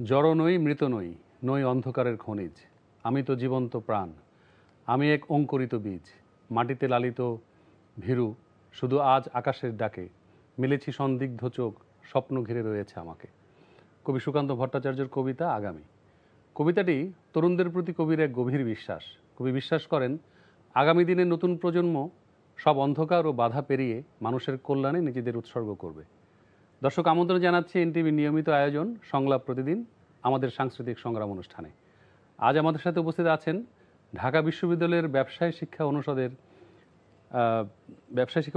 জড় নই, মৃত নই, নই অন্ধকারের খনিজ। আমি তো জীবন্ত প্রাণ, আমি এক অঙ্কুরিত বীজ, মাটিতে লালিত ভীরু। শুধু আজ আকাশের ডাকে মেলেছি সন্দিগ্ধ চোখ, স্বপ্ন ঘিরে রয়েছে আমাকে। কবি সুকান্ত ভট্টাচার্যের কবিতা আগামী। কবিতাটি তরুণদের প্রতি কবির এক গভীর বিশ্বাস। কবি বিশ্বাস করেন আগামী দিনের নতুন প্রজন্ম সব অন্ধকার ও বাধা পেরিয়ে মানুষের কল্যাণে নিজেদের উৎসর্গ করবে। দর্শক, আমন্ত্রণ জানাচ্ছি এনটিভির নিয়মিত আয়োজন সংলাপ প্রতিদিন, আমাদের সাংস্কৃতিক সংগ্রাম অনুষ্ঠানে। আজ আমাদের সাথে উপস্থিত আছেন ঢাকা বিশ্ববিদ্যালয়ের ব্যবসায় শিক্ষা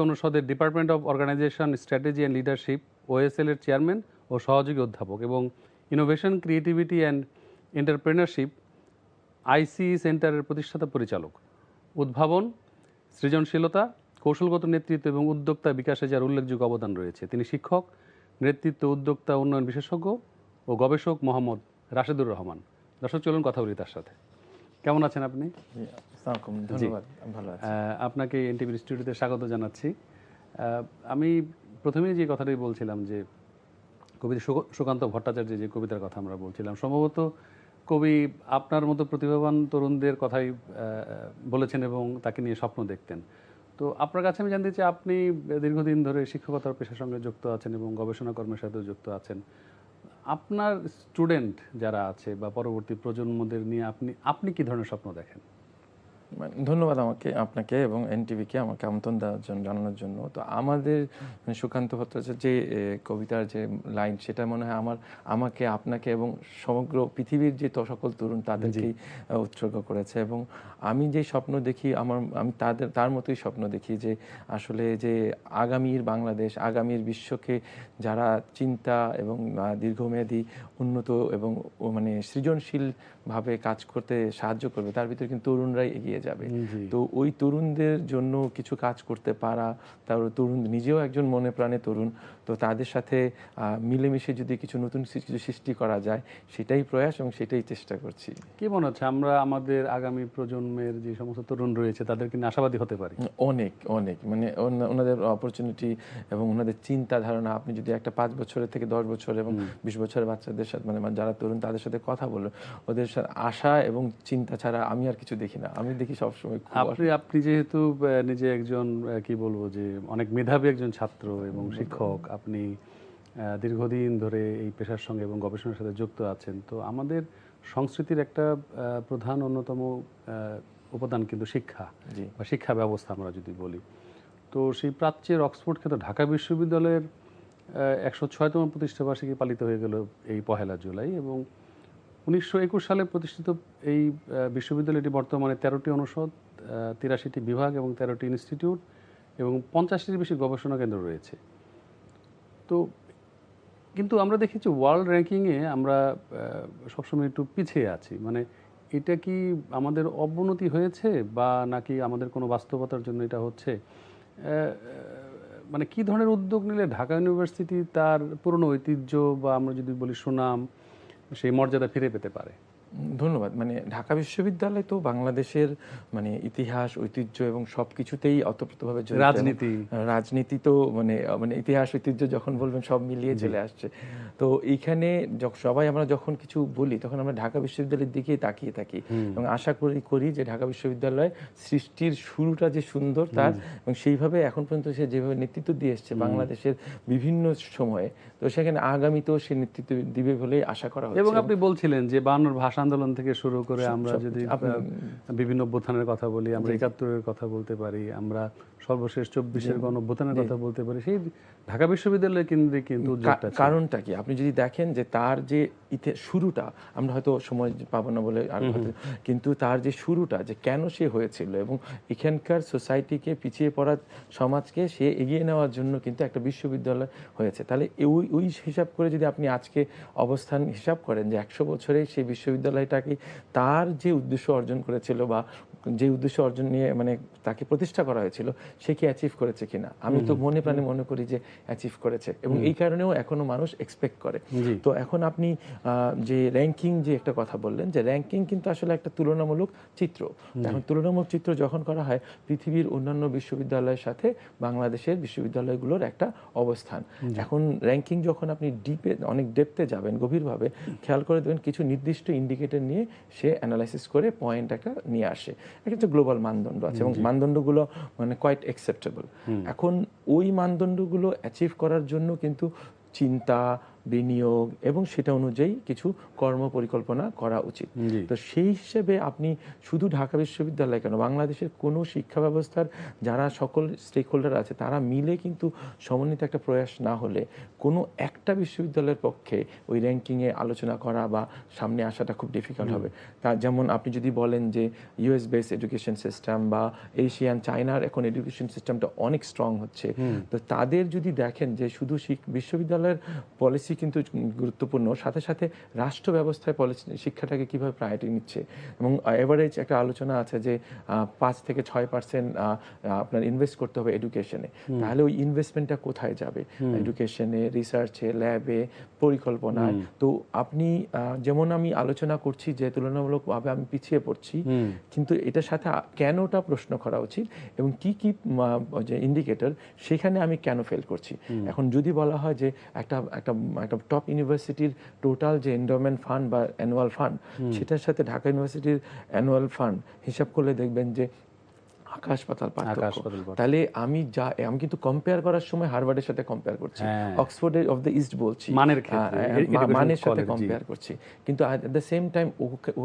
অনুষদের department of organisation, strategy and leadership OSL এর চেয়ারম্যান ও সহযোগী অধ্যাপক এবং innovation, creativity and entrepreneurship ICE সেন্টারের প্রতিষ্ঠাতা পরিচালক। উদ্ভাবন, সৃজনশীলতা, কৌশলগত নেতৃত্ব এবং উদ্যোক্তা বিকাশে যার উল্লেখযোগ্য অবদান রয়েছে। তিনি শিক্ষক, নেতৃত্ব, উদ্যোক্তা উন্নয়ন বিশেষজ্ঞ ও গবেষক মোহাম্মদ রাশেদুর রহমান। দর্শক, চলুন কথা বলি তার সাথে। কেমন আছেন আপনি? ধন্যবাদ, ভালো আছি। আপনাকে এনটিভির স্টুডিওতে স্বাগত জানাচ্ছি। আমি প্রথমেই যে কথাটাই বলছিলাম যে কবি সুকান্ত ভট্টাচার্যের যে কবিতার কথা আমরা বলছিলাম, সম্ভবত কবি আপনার মতো প্রতিভাবান তরুণদের কথাই বলেছেন এবং তাকে নিয়ে স্বপ্ন দেখতেন। তো আপনার কাছে আমি জানতে চাই, আপনি দীর্ঘদিন ধরে শিক্ষকতার পেশার সঙ্গে যুক্ত আছেন এবং গবেষণা কর্মের সাথেও যুক্ত আছেন। আপনার স্টুডেন্ট যারা আছে বা পরবর্তী প্রজন্মদের নিয়ে আপনি কি ধরনের স্বপ্ন দেখেন? ধন্যবাদ আপনাকে এবং এনটিভিকে আমাকে আমন্ত্রণ দেওয়ার জন্য, জানানোর জন্য। তো আমাদের সুকান্ত ভট্টাচার্যের যে কবিতার যে লাইন, সেটা মনে হয় আমাকে, আপনাকে এবং সমগ্র পৃথিবীর যে সকল তরুণ তাদেরকেই উৎসর্গ করেছে। এবং আমি যে স্বপ্ন দেখি, আমি তার মতোই স্বপ্ন দেখি যে আসলে যে আগামীর বাংলাদেশ, আগামীর বিশ্বকে যারা চিন্তা এবং দীর্ঘমেয়াদী উন্নত এবং মানে সৃজনশীলভাবে কাজ করতে সাহায্য করবে, তার ভিতরে কিন্তু তরুণরাই এগিয়ে যাবে। তো ওই তরুণদের জন্য কিছু কাজ করতে পারা, তার তরুণ নিজেও একজন মনে প্রাণে তরুণ, তো তাদের সাথে মিলেমিশে যদি কিছু নতুন কিছু সৃষ্টি করা যায়, সেটাই প্রয়াস এবং সেটাই চেষ্টা করছি। কি মনে হচ্ছে আমরা আমাদের আগামী প্রজন্মের যে সমস্ত তরুণ রয়েছে তাদেরকে নিয়ে আশাবাদী হতে পারি? অনেক অনেক, মানে ওনাদের অপরচুনিটি এবং ওনাদের চিন্তা ধারণা, আপনি যদি একটা 5 বছরের থেকে 10 বছর এবং 20 বছরের বাচ্চাদের সাথে, মানে যারা তরুণ তাদের সাথে কথা বলেন, ওদের সাথে আশা এবং চিন্তা ছাড়া আমি আর কিছু দেখি না। আমি দেখি সবসময় আপনি যেহেতু নিজে একজন কি বলবো যে অনেক মেধাবী একজন ছাত্র এবং শিক্ষক, আপনি দীর্ঘদিন ধরে এই পেশার সঙ্গে এবং গবেষণার সাথে যুক্ত আছেন। তো আমাদের সংস্কৃতির একটা প্রধান অন্যতম উপাদান কিন্তু শিক্ষা বা শিক্ষা ব্যবস্থা আমরা যদি বলি। তো সেই প্রাচ্যের অক্সফোর্ড খ্যাত ঢাকা বিশ্ববিদ্যালয়ের 106তম প্রতিষ্ঠাবার্ষিকী পালিত হয়ে গেল এই 1 জুলাই এবং 1921 সালে প্রতিষ্ঠিত এই বিশ্ববিদ্যালয়টি বর্তমানে 13টি অনুষদ, 83টি বিভাগ এবং 13টি ইনস্টিটিউট এবং 50টির বেশি গবেষণা কেন্দ্র রয়েছে। তো কিন্তু আমরা দেখেছি ওয়ার্ল্ড র্যাঙ্কিংয়ে আমরা সবসময় একটু পিছিয়ে আছি। মানে এটা কি আমাদের অবনতি হয়েছে বা নাকি আমাদের কোনো বাস্তবতার জন্য এটা হচ্ছে? মানে কি ধরনের উদ্যোগ নিলে ঢাকা ইউনিভার্সিটি তার পুরনো ঐতিহ্য বা আমরা যদি বলি সুনাম, সেই মর্যাদা ফিরে পেতে পারে? ধন্যবাদ। মানে ঢাকা বিশ্ববিদ্যালয় তো বাংলাদেশের মানে ইতিহাস, ঐতিহ্য এবং সবকিছুতেই অতপ্রতভাবে জড়িত। রাজনীতি তো মানে ইতিহাস, ঐতিহ্য যখন বলবেন সব মিলিয়ে চলে আসছে। তো এইখানে সবাই আমরা যখন কিছু বলি তখন আমরা ঢাকা বিশ্ববিদ্যালয়ের দিকেই তাকিয়ে থাকি এবং আশা করি যে ঢাকা বিশ্ববিদ্যালয় সৃষ্টির শুরুটা যে সুন্দর তার, এবং সেইভাবে এখন পর্যন্ত সে যেভাবে নেতৃত্ব দিয়ে এসছে বাংলাদেশের বিভিন্ন সময়ে, তো সেখানে আগামীতেও সে নেতৃত্ব দিবে বলে আশা করা হচ্ছে। এবং আপনি বলছিলেন যে 52 ভাষা আন্দোলন থেকে শুরু করে আমরা যদি বিভিন্ন অভ্যুত্থানের কথা বলি, আমরা 71-এর কথা বলতে পারি, আমরা সর্বশেষ 24-এর গণঅভ্যুত্থানের কথা বলতে পারি, সেই ঢাকা বিশ্ববিদ্যালয় কেন্দ্রে কিন্তু কারণটা কি আপনি যদি দেখেন যে তার যে শুরুটা, আমরা হয়তো সময় পাবো না বলে কিন্তু তার যে শুরুটা, যে কেন সে হয়েছিল এবং এখানকার সোসাইটিকে, পিছিয়ে পড়া সমাজকে সে এগিয়ে নেওয়ার জন্য কিন্তু একটা বিশ্ববিদ্যালয় হয়েছে। তাহলে ওই হিসাব করে যদি আপনি আজকে অবস্থান হিসাব করেন যে 100 বছরে সেই বিশ্ববিদ্যালয়টাকে তার যে উদ্দেশ্য অর্জন করেছিল বা যে উদ্দেশ্য অর্জন নিয়ে মানে তাকে প্রতিষ্ঠা করা হয়েছিল সে কি অ্যাচিভ করেছে কিনা, আমি তো মনে প্রাণে মনে করি যে অ্যাচিভ করেছে, এবং এই কারণেও এখনো মানুষ এক্সপেক্ট করে। জি। তো এখন আপনি যে র্যাঙ্কিং যে একটা কথা বললেন, যে র্যাঙ্কিং কিন্তু আসলে একটা তুলনামূলক চিত্র। এখন তুলনামূলক চিত্র যখন করা হয়, পৃথিবীর অন্যান্য বিশ্ববিদ্যালয়ের সাথে বাংলাদেশের বিশ্ববিদ্যালয়গুলোর একটা অবস্থান। এখন র্যাঙ্কিং যখন আপনি ডিপে অনেক ডেপথে যাবেন, গভীরভাবে খেয়াল করে দেবেন, কিছু নির্দিষ্ট ইন্ডিকেটর নিয়ে সে অ্যানালাইসিস করে পয়েন্ট একটা নিয়ে আসে। একটা গ্লোবাল মানদণ্ড আছে এবং মানদণ্ডগুলো মানে কোয়াইট অ্যাকসেপ্টেবল। এখন ওই মানদণ্ডগুলো অ্যাচিভ করার জন্য কিন্তু চিন্তা, বিনিয়োগ এবং সেটা অনুযায়ী কিছু কর্ম পরিকল্পনা করা উচিত। জি। তো সেই হিসেবে আপনি শুধু ঢাকা বিশ্ববিদ্যালয় কেন, বাংলাদেশের কোনো শিক্ষা ব্যবস্থার যারা সকল স্টেক হোল্ডার আছে তারা মিলে কিন্তু সমন্বিত একটা প্রয়াস না হলে কোনো একটা বিশ্ববিদ্যালয়ের পক্ষে ওই র্যাঙ্কিংয়ে আলোচনা করা বা সামনে আসাটা খুব ডিফিকাল্ট হবে। তা যেমন আপনি যদি বলেন যে ইউএস বেস এডুকেশন সিস্টেম বা এশিয়ান, চায়নার এখন এডুকেশন সিস্টেমটা অনেক স্ট্রং হচ্ছে, তো তাদের যদি দেখেন যে শুধু বিশ্ববিদ্যালয়ের পলিসি কিন্তু গুরুত্বপূর্ণ, সাথে সাথে রাষ্ট্র ব্যবস্থায় পলিসি শিক্ষাটাকে কিভাবে প্রায়োরিটি নিচ্ছে, এবং এভারেজ একটা আলোচনা আছে যে 5 থেকে 6% আপনার ইনভেস্ট করতে হবে এডুকেশনে। তাহলে ওই ইনভেস্টমেন্টটা কোথায় যাবে? এডুকেশনে, রিসার্চে, ল্যাবে, পরিকল্পনায়। তো আপনি যেমন আমি আলোচনা করছি যে তুলনামূলকভাবে আমি পিছিয়ে পড়ছি, কিন্তু এটার সাথে কেনটা প্রশ্ন করা উচিত এবং কি কি যে ইন্ডিকেটর সেখানে আমি কেন ফেল করছি। এখন যদি বলা হয় যে একটা একটা একটা টপ ইউনিভার্সিটির টোটাল যে এন্ডোমেন্ট ফান্ড বা অ্যানুয়াল ফান্ড, সেটার সাথে ঢাকা ইউনিভার্সিটির অ্যানুয়াল ফান্ড হিসাব করলে দেখবেন যে আকাশ পাতাল পার্থক্য। তাহলে আমি কিন্তু কম্পেয়ার করার সময় হার্ভার্ডের সাথে কম্পেয়ার করছি, অক্সফোর্ড অফ দ্য ইস্ট বলছি, মানের সাথে কম্পেয়ার করছি, কিন্তু at the same time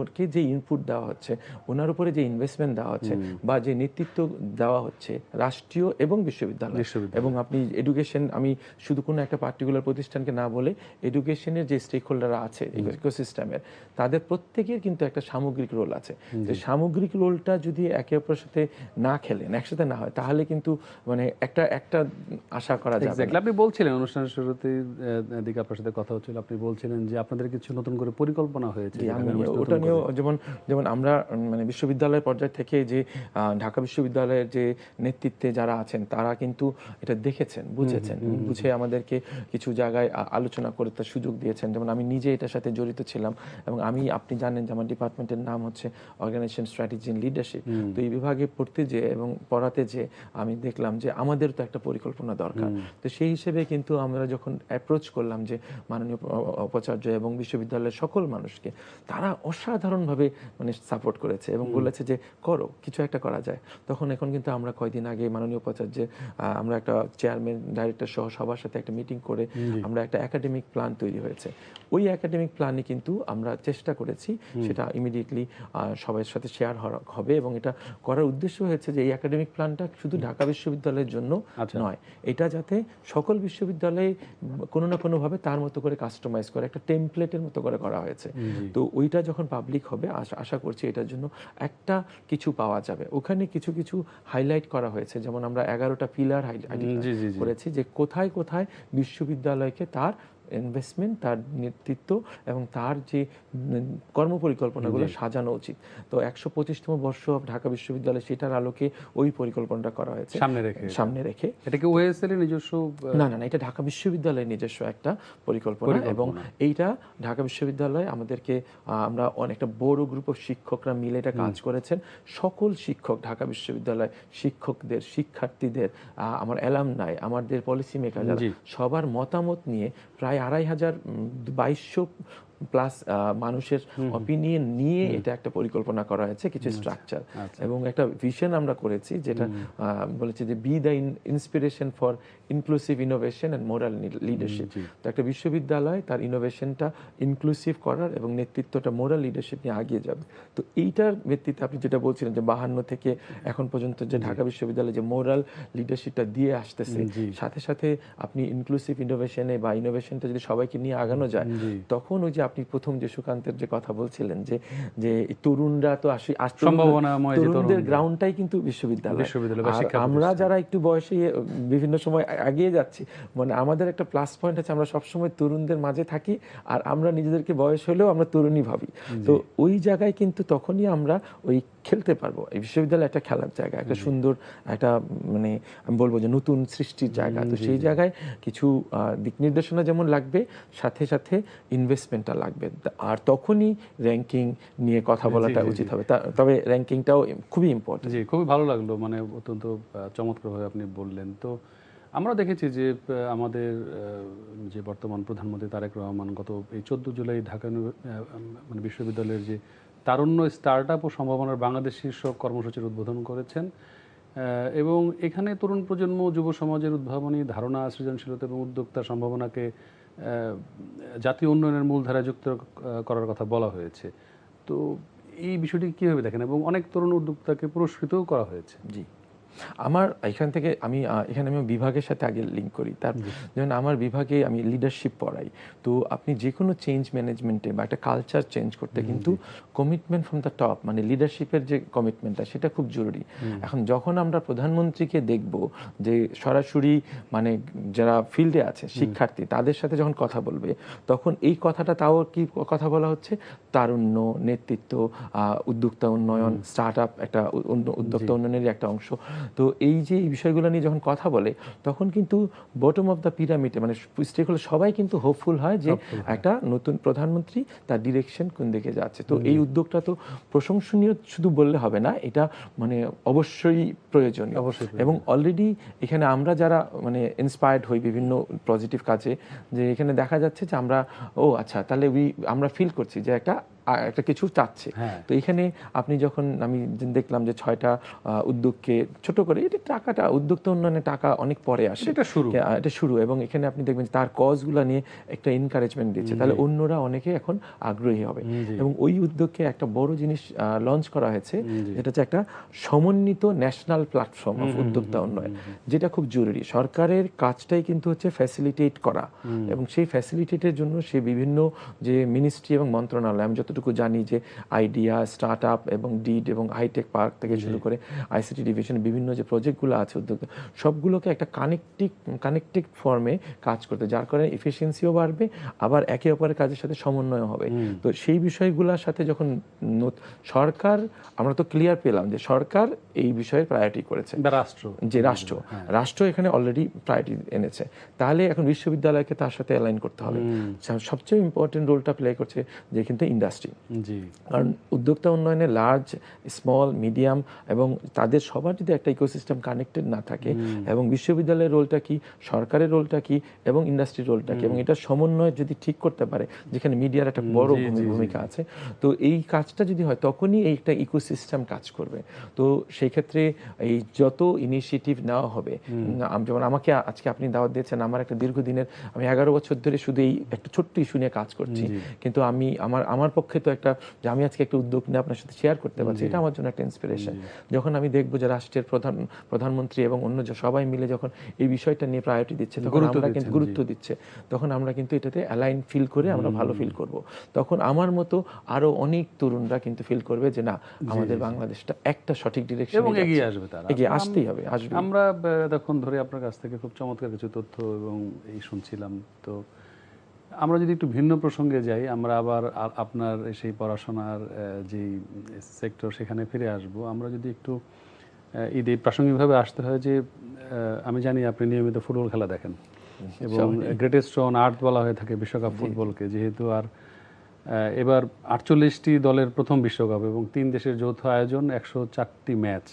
okay যে ইনপুট দেওয়া হচ্ছে, ওনার উপরে যে ইনভেস্টমেন্ট দেওয়া হচ্ছে বা যে নেতৃত্ব দেওয়া হচ্ছে রাষ্ট্রীয় এবং বিশ্ববিদ্যালয়, এবং আপনি এডুকেশন, আমি শুধু কোনো একটা পার্টিকুলার প্রতিষ্ঠানকে না বলে এডুকেশনের যে স্টেক হোল্ডাররা আছে ইকোসিস্টেমের, তাদের প্রত্যেকের কিন্তু একটা সামগ্রিক রোল আছে। যে সামগ্রিক রোলটা যদি একে অপরের সাথে না খেলেন, একসাথে না হয়, তাহলে কিন্তু মানে একটা আশা করা যাবে না। আপনি বলছিলেন অনুষ্ঠানের শুরুতে দিকে আপনার সাথে কথা হচ্ছিল, আপনি বলছিলেন যে আপনাদের কিছু নতুন করে পরিকল্পনা হয়েছে। আমি ওটা নিয়েও যেমন আমরা মানে বিশ্ববিদ্যালয় পর্যায় থেকে যে ঢাকা বিশ্ববিদ্যালয়ের যে নেতৃত্বে যারা আছেন তারা কিন্তু এটা দেখেছেন, বুঝেছেন, বুঝে আমাদেরকে কিছু জায়গায় আলোচনা করে তার সুযোগ দিয়েছেন। যেমন আমি নিজে এটার সাথে জড়িত ছিলাম, এবং আপনি জানেন যে আমার ডিপার্টমেন্টের নাম হচ্ছে অর্গানাইজেশন স্ট্র্যাটেজি এন্ড লিডারশিপ। তো এই বিভাগে পড়তে যে এবং পড়াতে যে আমি দেখলাম যে আমাদের তো একটা পরিকল্পনা দরকার। তো সেই হিসেবে কিন্তু আমরা যখন অ্যাপ্রোচ করলাম যে মাননীয় উপাচার্য এবং বিশ্ববিদ্যালয়ের সকল মানুষকে, তারা অসাধারণভাবে মানে সাপোর্ট করেছে এবং বলেছে যে করো, কিছু একটা করা যায়। তখন এখন কিন্তু আমরা কয়েকদিন আগে মাননীয় উপাচার্যের আমরা একটা চেয়ারম্যান, ডাইরেক্টর সহ সবার সাথে একটা মিটিং করে আমরা একটা একাডেমিক প্ল্যান তৈরি হয়েছে। ওই একাডেমিক প্ল্যানে কিন্তু আমরা চেষ্টা করেছি সেটা ইমিডিয়েটলি সবার সাথে শেয়ার হবে, এবং এটা করার উদ্দেশ্য হয়েছে যে এই একাডেমিক প্ল্যানটা শুধু ঢাকা বিশ্ববিদ্যালয়ের জন্য নয়, এটা যাতে সকল বিশ্ববিদ্যালয়ে কোনো না কোনোভাবে তার মতো করে কাস্টমাইজ করে একটা টেমপ্লেটের মতো করে করা হয়েছে। তো ওইটা যখন পাবলিক হবে আশা করছি এটার জন্য একটা কিছু পাওয়া যাবে। ওখানে কিছু কিছু হাইলাইট করা হয়েছে, যেমন আমরা 11টা পিলার হাইলাইট করেছি যে কোথায় কোথায় বিশ্ববিদ্যালয়কে তার ইনভেস্টমেন্ট, তার নেতৃত্ব এবং তার যে কর্মপরিকল্পনাগুলো সাজানো উচিত। তো 125তম বর্ষ ঢাকা বিশ্ববিদ্যালয়, সেটার আলোকে ওই পরিকল্পনাটা করা হয়েছে সামনে রেখে। এটা কি ওএসএল এর নিজস্ব? না, এটা ঢাকা বিশ্ববিদ্যালয়ের নিজস্ব একটা পরিকল্পনা, এবং এইটা ঢাকা বিশ্ববিদ্যালয় আমাদেরকে আমরা অনেকটা বড় গ্রুপ অফ শিক্ষকরা মিলে এটা কাজ করেছেন। সকল শিক্ষক, ঢাকা বিশ্ববিদ্যালয় শিক্ষকদের, শিক্ষার্থীদের, আমার অ্যালামনাই, আমাদের পলিসি মেকার, সবার মতামত নিয়ে প্রায় 2200 প্লাস মানুষের অপিনিয়ন নিয়ে এটা একটা পরিকল্পনা করা হয়েছে, কিছু স্ট্রাকচার এবং একটা ভিশন আমরা করেছি, যেটা বলেছে যে B the inspiration for inclusive innovation and moral leadership. তো একটা বিশ্ববিদ্যালয় তার ইনোভেশনটা ইনক্লুসিভ করার এবং নেতৃত্বটা মোরাল লিডারশিপ নিয়ে এগিয়ে যাবে। তো এইটার ভিত্তিতে আপনি যেটা বলছিলেন যে 52 থেকে এখন পর্যন্ত যে ঢাকা বিশ্ববিদ্যালয় যে মোরাল লিডারশিপটা দিয়ে আসতেছে, সাথে সাথে আপনি ইনক্লুসিভ ইনোভেশনে বা ইনোভেশনটা যদি সবাইকে নিয়ে আগানো যায়, তখন ওই যে আপনি প্রথম যে সুকান্তের যে কথা বলছিলেন যে যে এই তরুণরা তো সম্ভাবনাময় যে তরুণদের তরুণ। গ্রাউন্ডটাই কিন্তু বিশ্ববিদ্যালয় বিশ্ববিদ্যালয় বা আর শিক্ষা আমরা প্রতিষ্ঠান। যারা একটু বয়সে বিভিন্ন সময় এগিয়ে যাচ্ছি, মানে আমাদের একটা প্লাস পয়েন্ট আছে, আমরা সবসময় তরুণদের মাঝে থাকি আর আমরা নিজেদেরকে বয়স হলেও আমরা তরুণই ভাবি। তো ওই জায়গায় কিন্তু তখনই আমরা ওই খেলতে পারবো। এই বিশ্ববিদ্যালয় একটা খেলার জায়গা, একটা সুন্দর একটা মানে আমি বলবো যে নতুন সৃষ্টির জায়গা। তো সেই জায়গায় কিছু দিক নির্দেশনা যেমন লাগবে, সাথে সাথে ইনভেস্টমেন্টটা লাগবে, আর তখনই র্যাঙ্কিং নিয়ে কথা বলাটা উচিত হবে। তবে র্যাঙ্কিংটাও খুবই ইম্পর্টেন্ট। জি, খুবই ভালো লাগলো, মানে অত্যন্ত চমৎকারভাবে আপনি বললেন। তো আমরা দেখেছি যে আমাদের যে বর্তমান প্রধানমন্ত্রী তারেক রহমান গত এই 14 জুলাই ঢাকা মানে বিশ্ববিদ্যালয়ের যে তারুণ্য স্টার্ট আপ ও সম্ভাবনার বাংলাদেশ শীর্ষক কর্মসূচির উদ্বোধন করেছেন, এবং এখানে তরুণ প্রজন্ম, যুব সমাজের উদ্ভাবনী ধারণা, সৃজনশীলতা এবং উদ্যোক্তার সম্ভাবনাকে জাতীয় উন্নয়নের মূলধারায় যুক্ত করার কথা বলা হয়েছে। তো এই বিষয়টি কীভাবে দেখেন, এবং অনেক তরুণ উদ্যোক্তাকে পুরস্কৃতও করা হয়েছে। জি, আমার এখান থেকে আমি এখানে আমি বিভাগের সাথে আগে লিঙ্ক করি। তার যেমন আমার বিভাগে আমি লিডারশিপ পড়াই। তো আপনি যে কোনো চেঞ্জ ম্যানেজমেন্টে বা একটা কালচার চেঞ্জ করতে কিন্তু কমিটমেন্ট ফ্রম দ্য টপ, মানে লিডারশিপের যে কমিটমেন্টটা, সেটা খুব জরুরি। এখন যখন আমরা প্রধানমন্ত্রীকে দেখব যে সরাসরি মানে যারা ফিল্ডে আছে শিক্ষার্থী, তাদের সাথে যখন কথা বলবে, তখন এই কথাটা তাও কি কথা বলা হচ্ছে, তারুণ্য, নেতৃত্ব, উদ্যোক্তা উন্নয়ন, স্টার্ট আপ একটা উদ্যোক্তা উন্নয়নেরই একটা অংশ। তো এই যে এই বিষয়গুলো নিয়ে যখন কথা বলে, তখন কিন্তু বটম অফ দ্য পিরামিডে মানে স্টেক হোল্ডার সবাই কিন্তু হোপফুল হয় যে একটা নতুন প্রধানমন্ত্রী, তার ডিরেকশন কোন দিকে যাচ্ছে। তো এই উদ্যোগটা তো প্রশংসনীয় শুধু বললে হবে না, এটা মানে অবশ্যই প্রয়োজনীয়। এবং অলরেডি এখানে আমরা যারা মানে ইন্সপায়ার্ড হই বিভিন্ন পজিটিভ কাজে, যে এখানে দেখা যাচ্ছে যে আমরা আচ্ছা তাহলে আমরা ফিল করছি যে একটা কিছু চাচ্ছে। তো এখানে আপনি যখন আমি দেখলাম যে 6টা উদ্যোগকে ছোট করে, এটা টাকাটা উদ্যোক্তা উন্নয়নের টাকা অনেক পরে আসে, এটা শুরু। এবং এখানে আপনি দেখবেন তার কজগুলো নিয়ে একটা এনকারেজমেন্ট দিচ্ছে, তাহলে অন্যরা অনেকে এখন আগ্রহী হবে। এবং ওই উদ্যোগকে একটা বড় জিনিস লঞ্চ করা হয়েছে, যেটা হচ্ছে একটা সমন্বিত ন্যাশনাল প্ল্যাটফর্ম অফ উদ্যোক্তা উন্নয়ন, যেটা খুব জরুরি। সরকারের কাজটাই কিন্তু হচ্ছে ফ্যাসিলিটেট করা, এবং সেই ফ্যাসিলিটেটের জন্য সে বিভিন্ন যে মিনিস্ট্রি এবং মন্ত্রণালয়, আমি যতটুকু জানি যে আইডিয়া, স্টার্ট আপ এবং ডিড এবং হাইটেক পার্ক থেকে শুরু করে আইসিটি ডিভিশন বিভিন্ন যে প্রজেক্টগুলো আছে উদ্যোক্তা, সবগুলোকে একটা কানেক্টেড ফর্মে কাজ করতে, যার কারণে এফিসিয়েন্সিও বাড়বে, আবার একে অপরের কাজের সাথে সমন্বয় হবে। তো সেই বিষয়গুলোর সাথে যখন সরকার, আমরা তো ক্লিয়ার পেলাম যে সরকার এই বিষয়ের প্রায়োরিটি করেছে, রাষ্ট্র এখানে অলরেডি প্রায়োরিটি এনেছে, তাহলে এখন বিশ্ববিদ্যালয়কে তার সাথে অ্যালাইন করতে হবে। সবচেয়ে ইম্পর্টেন্ট রোলটা প্লে করছে যে কিন্তু ইন্ডাস্ট্রি, কারণ উদ্যোক্তা উন্নয়নে লার্জ, স্মল, মিডিয়াম এবং তাদের সবার যদি একটা ইকোসিস্টেম কানেক্টেড না থাকে, এবং বিশ্ববিদ্যালয়ের রোলটা কি, সরকারের রোলটা কি, এবং ইন্ডাস্ট্রির রোলটা কি, এবং এটা সমন্বয় যদি ঠিক করতে পারে, যেখানে মিডিয়ার একটা বড় ভূমিকা আছে, তো এই কাজটা যদি হয়, তখনই এই একটা ইকোসিস্টেম কাজ করবে। তো সেই ক্ষেত্রে এই যত ইনিশিয়েটিভ নেওয়া হবে, যেমন আমাকে আজকে আপনি দাওয়াত দিয়েছেন, আমার একটা দীর্ঘদিনের, আমি 11 বছর ধরে শুধু এই একটা ছোট্ট ইস্যু নিয়ে কাজ করছি, কিন্তু আমি আমার পক্ষে তো একটা, যে আমি আজকে একটা উদ্যোগ নিয়ে আপনার সাথে শেয়ার করতে পারছি, এটা আমার জন্য একটা ইন্সপিরেশন। যখন আমি দেখবো যে রাষ্ট্রের প্রধানমন্ত্রী এবং অন্য সবাই মিলে যখন এই বিষয়টা নিয়ে প্রায়োরিটি দিচ্ছে, তখন আমরা কিন্তু গুরুত্ব দিচ্ছে, তখন আমরা কিন্তু এটাতে অ্যালাইন ফিল করে আমরা ভালো ফিল করব। তখন আমার মতো আরো অনেক তরুণরা কিন্তু ফিল করবে যে না, আমাদের বাংলাদেশটা একটা সঠিক ডিরেকশনে এবং এগিয়ে আসবে, তারা এগিয়ে আসতেই হবে। আমরা এতক্ষণ ধরে আপনার কাছ থেকে খুব চমৎকার কিছু তথ্য এবং এই শুনছিলাম। তো আমরা যদি একটু ভিন্ন প্রসঙ্গে যাই, আমরা আবার আপনার সেই পড়াশোনার যেই সেক্টর, সেখানে ফিরে আসব। আমরা যদি একটু ঈদে প্রাসঙ্গিকভাবে আসতে হয় যে আমি জানি আপনি নিয়মিত ফুটবল খেলা দেখেন, এবং গ্রেটেস্ট অন আর্থ বলা হয়ে থাকে বিশ্বকাপ ফুটবলকে, যেহেতু আর এবার 48টি দলের প্রথম বিশ্বকাপ এবং 3 দেশের যৌথ আয়োজন, 104টি ম্যাচ,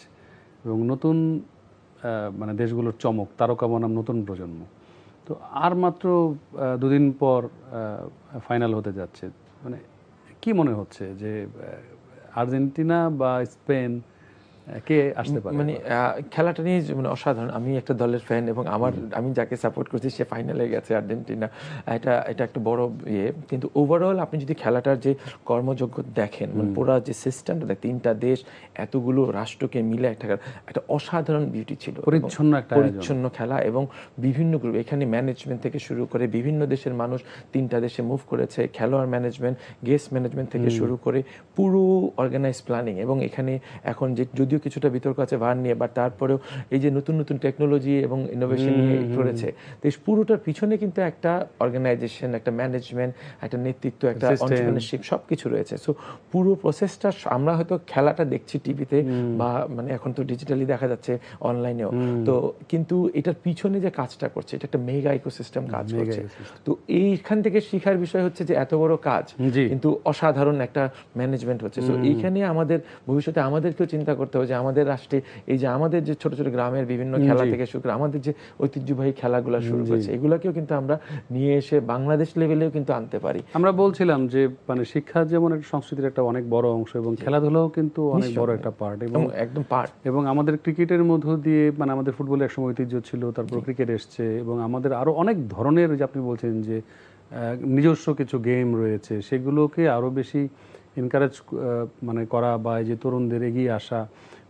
এবং নতুন মানে দেশগুলোর চমক, তারকা বনাম নতুন প্রজন্ম। তো আর মাত্র 2 দিন পর ফাইনাল হতে যাচ্ছে। মানে কি মনে হচ্ছে যে আর্জেন্টিনা বা স্পেন কে আসতে পারে? মানে খেলাটা নিয়ে মানে অসাধারণ। আমি একটা দলের ফ্যান এবং আমি যাকে সাপোর্ট করছি সে ফাইনালে গেছে, আর্জেন্টিনা। এটা একটা বড় ইয়ে, কিন্তু ওভারঅল আপনি যদি খেলাটার যে কর্মযোগ্য দেখেন, মানে পুরো যে সিস্টেমটা, তিনটা দেশ এতগুলো রাষ্ট্রকে মিলে একটা অসাধারণ বিউটি ছিল, পরিচ্ছন্ন একটা পরিচ্ছন্ন খেলা এবং বিভিন্ন গ্রুপ, এখানে ম্যানেজমেন্ট থেকে শুরু করে বিভিন্ন দেশের মানুষ তিনটা দেশে মুভ করেছে, খেলোয়াড় ম্যানেজমেন্ট, গেস্ট ম্যানেজমেন্ট থেকে শুরু করে পুরো অর্গানাইজ প্ল্যানিং। এবং এখানে এখন যে যদিও কিছুটা বিতর্ক আছে ভার নিয়ে, বাট তারপরেও এই যে নতুন নতুন টেকনোলজি এবং ইনোভেশন নিয়ে করেছে, তো এই পুরোটার পিছনে কিন্তু একটা অর্গানাইজেশন, একটা ম্যানেজমেন্ট, একটা নেতৃত্ব, একটা এন্টারপ্রেনারশিপ সবকিছু রয়েছে। সো পুরো প্রসেসটা আমরা হয়তো খেলাটা দেখছি টিভিতে বা মানে এখন তো ডিজিটালি দেখা যাচ্ছে অনলাইনেও, তো কিন্তু এটার পিছনে যে কাজটা করছে এটা একটা মেগা ইকোসিস্টেম কাজ করছে। তো এইখান থেকে শিখার বিষয় হচ্ছে যে এত বড় কাজ কিন্তু অসাধারণ একটা ম্যানেজমেন্ট হচ্ছে। তো এইখানে আমাদের ভবিষ্যতে আমাদেরকেও চিন্তা করতে হবে যে আমাদের রাষ্ট্রে এই যে আমাদের যে ছোট ছোট গ্রামের বিভিন্ন খেলা থেকে শুরু করে আমাদের যে ঐতিহ্যবাহী খেলাগুলো শুরু করেছে, এগুলাকেও কিন্তু আমরা নিয়ে এসে বাংলাদেশ লেভেলেও কিন্তু আনতে পারি। আমরা বলছিলাম যে মানে শিক্ষা যেমন একটা সংস্কৃতির একটা অনেক বড় অংশ, এবং খেলাধুলাও কিন্তু অনেক বড় একটা পার্ট, এবং একদম পার্ট। এবং আমাদের ক্রিকেটের মধ্য দিয়ে, মানে আমাদের ফুটবলের একসময় ঐতিহ্য ছিল, তারপর ক্রিকেট এসছে, এবং আমাদের আরো অনেক ধরনের, যে আপনি বলছেন যে নিজস্ব কিছু গেম রয়েছে, সেগুলোকে আরো বেশি এনকারেজ মানে করা, বা এই যে তরুণদের এগিয়ে আসা,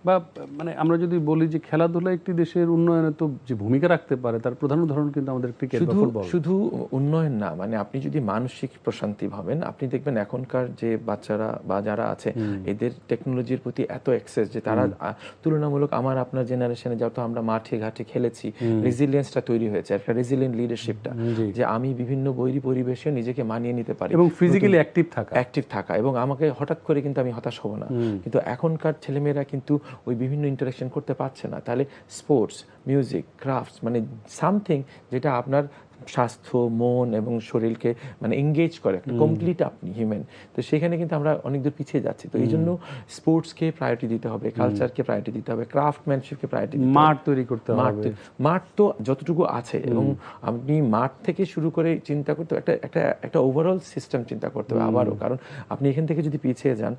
বা মানে আমরা যদি বলি যে খেলাধুলা একটি দেশের উন্নয়নে তো যে ভূমিকা রাখতে পারে, তার প্রধান উদাহরণ কিন্তু আমাদের ক্রিকেট বা ফুটবল। শুধু উন্নয়ন না, মানে আপনি যদি মানসিক প্রশান্তি ভাবেন, আপনি দেখবেন এখনকার যে বাচ্চারা বা যারা আছে এদের টেকনোলজির প্রতি এত অ্যাক্সেস যে তারা তুলনামূলক আমার আপনার জেনারেশনে যত আমরা মাঠে ঘাটে খেলেছি, রেজিলিয়েন্সটা তৈরি হয়েছে, একটা রেজিলিয়েন্ট লিডারশিপটা, যে আমি বিভিন্ন বৈরী পরিবেশে নিজেকে মানিয়ে নিতে পারি এবং ফিজিক্যালি অ্যাক্টিভ থাকা, এবং আমাকে হঠাৎ করে কিন্তু আমি হতাশ হব না। কিন্তু এখনকার ছেলেমেয়েরা কিন্তু ওই বিভিন্ন ইন্টারাকশন করতে পারছে না। তাহলে স্পোর্টস, মিউজিক, ক্রাফটস, মানে সামথিং যেটা আপনার স্বাস্থ্য, মন এবং শরীরকে মানে এঙ্গেজ করে, একটা কমপ্লিট আপনি হিউম্যান, তো সেখানে কিন্তু আমরা অনেক দূর পিছিয়ে যাচ্ছি। তো এই জন্য স্পোর্টসকে প্রায়োরিটি দিতে হবে, কালচারকে প্রায়োরিটি দিতে হবে, ক্রাফটম্যানশিপকে প্রায়োরিটি দিতে হবে, মাঠ তৈরি করতে হবে। মাঠ তো যতটুকু আছে, এবং আপনি মাঠ থেকে শুরু করে চিন্তা করতে একটা ওভারঅল সিস্টেম চিন্তা করতে হবে আবারও, কারণ আপনি এখান থেকে যদি পিছিয়ে যান,